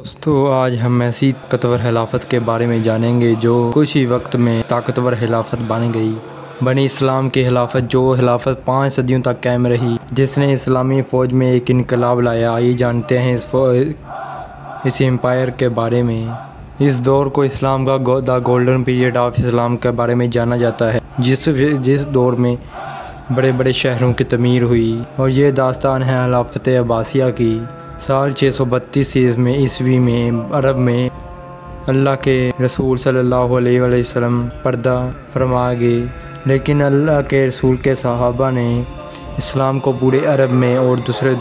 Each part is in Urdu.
دوستو آج ہم ایسی طاقتور خلافت کے بارے میں جانیں گے جو کچھ ہی وقت میں طاقتور خلافت بن گئی۔ بنی اسلام کی خلافت، جو خلافت 5 صدیوں تک قائم رہی، جس نے اسلامی فوج میں ایک انقلاب لایا۔ آئیے جانتے ہیں اس امپائر کے بارے میں۔ اس دور کو اسلام کا دا گولڈن پیریڈ آف اسلام کے بارے میں جانا جاتا ہے، جس دور میں بڑے بڑے شہروں کی تعمیر ہوئی، اور یہ داستان ہے خلافت عباسیہ کی۔ سال 632 عیسوی میں عرب میں اللہ کے رسول صلی اللہ علیہ وسلم پردہ فرما گئے، لیکن اللہ کے رسول کے صحابہ نے اسلام کو پورے عرب میں اور دوسرے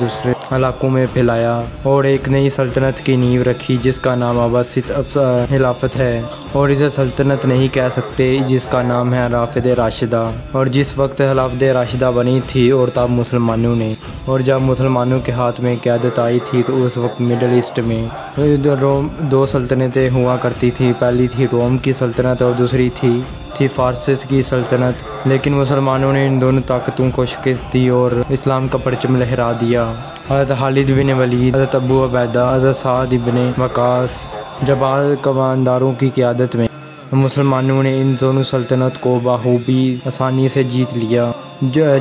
علاقوں میں پھیلایا اور ایک نئی سلطنت کی نیو رکھی جس کا نام عباسیہ خلافت ہے، اور اسے سلطنت نہیں کہہ سکتے، جس کا نام ہے خلافت راشدہ۔ اور جس وقت خلافت راشدہ بنی تھی اور تب جب مسلمانوں کے ہاتھ میں قیادت آئی تھی تو اس وقت مڈل ایسٹ میں دو سلطنتیں ہوا کرتی تھی۔ پہلی تھی روم کی سلطنت اور دوسری تھی فارس کی سلطنت، لیکن مسلمانوں نے ان دونوں طاقتوں کو شکست دی اور اسلام کا پرچم لہرا دیا۔ حضرت خالد بن ولید، حضرت ابو عبیدہ، حضرت سعد بن وقاص جبال کمانداروں کی قیادت میں مسلمانوں نے ان دونوں سلطنت کو بخوبی آسانی سے جیت لیا۔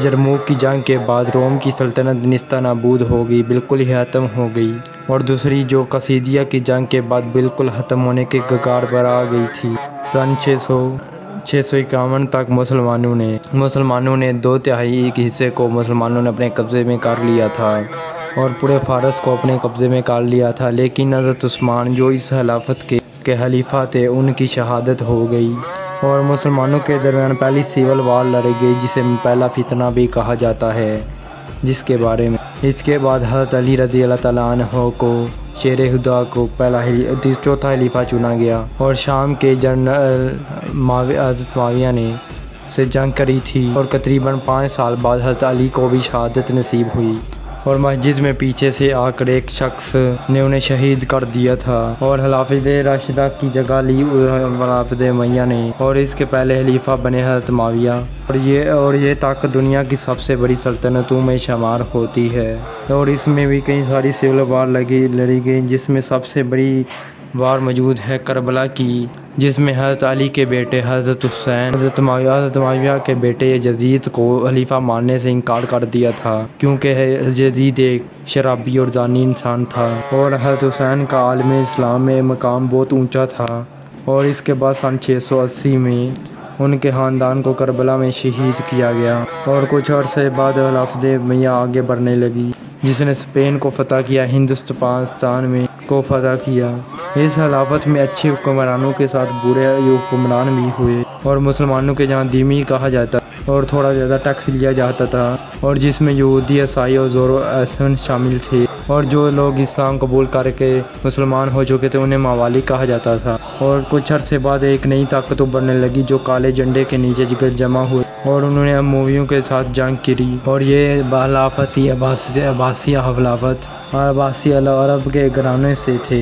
یرموک کی جنگ کے بعد روم کی سلطنت نیستہ نابود ہو گئی، بالکل ہی ختم ہو گئی، اور دوسری جو قصیدیہ کی جنگ کے بعد بالکل ختم ہونے کے کگار پر آ گئی تھی۔ سن 651 تک مسلمانوں نے 2/3 کے حصے کو مسلمانوں نے اپنے قبضے میں کر لیا تھا اور پورے فارس کو اپنے قبضے میں کر لیا تھا، لیکن حضرت عثمان جو اس خلافت کے خلیفہ تھے، ان کی شہادت ہو گئی اور مسلمانوں کے درمیان پہلی سول وار لڑی گئی، جسے پہلا فتنہ بھی کہا جاتا ہے، جس کے بارے میں اس کے بعد حضرت علی رضی اللہ تعالیٰ عنہ کو شیر خدا کو چوتھا خلیفہ چنا گیا، اور شام کے جنرل حضرت معاویہ نے سے جنگ کری تھی، اور تقریباً 5 سال بعد حضرت علی کو بھی شہادت نصیب ہوئی، اور مسجد میں پیچھے سے آ کر ایک شخص نے انہیں شہید کر دیا تھا، اور خلافت راشدہ کی جگہ لی خلافت امیہ نے، اور اس کے پہلے خلیفہ بنے حضرت معاویہ، اور یہ طاقت دنیا کی سب سے بڑی سلطنتوں میں شمار ہوتی ہے، اور اس میں بھی کئی ساری سول وار لڑی گئی، جس میں سب سے بڑی وار موجود ہے کربلا کی، جس میں حضرت علی کے بیٹے حضرت حسین حضرت معاویہ کے بیٹے یزید کو خلیفہ ماننے سے انکار کر دیا تھا، کیونکہ یزید ایک شرابی اور زانی انسان تھا، اور حضرت حسین کا عالم اسلام میں مقام بہت اونچا تھا، اور اس کے بعد سن 680 میں ان کے خاندان کو کربلا میں شہید کیا گیا، اور کچھ عرصے بعد خلافت امیہ آگے بڑھنے لگی، جس نے اسپین کو فتح کیا، ہندوستان میں کو فتح کیا۔ اس خلافت میں اچھے حکمرانوں کے ساتھ برے حکمران بھی ہوئے، اور مسلمانوں کے جہاں دھیمی کہا جاتا اور تھوڑا زیادہ ٹیکس لیا جاتا تھا، اور جس میں یہودی، عیسائی اور زoroastrian شامل تھے، اور جو لوگ اسلام قبول کر کے مسلمان ہو چکے تھے انہیں موالی کہا جاتا تھا۔ اور کچھ عرصے بعد ایک نئی طاقت ابھرنے لگی جو کالے جھنڈے کے نیچے جمع ہوئے، اور انہوں نے امویوں کے ساتھ جنگ کی، اور یہ خلافت عباسیہ خلافت عباسیہ عرب کے گھرانے سے تھے۔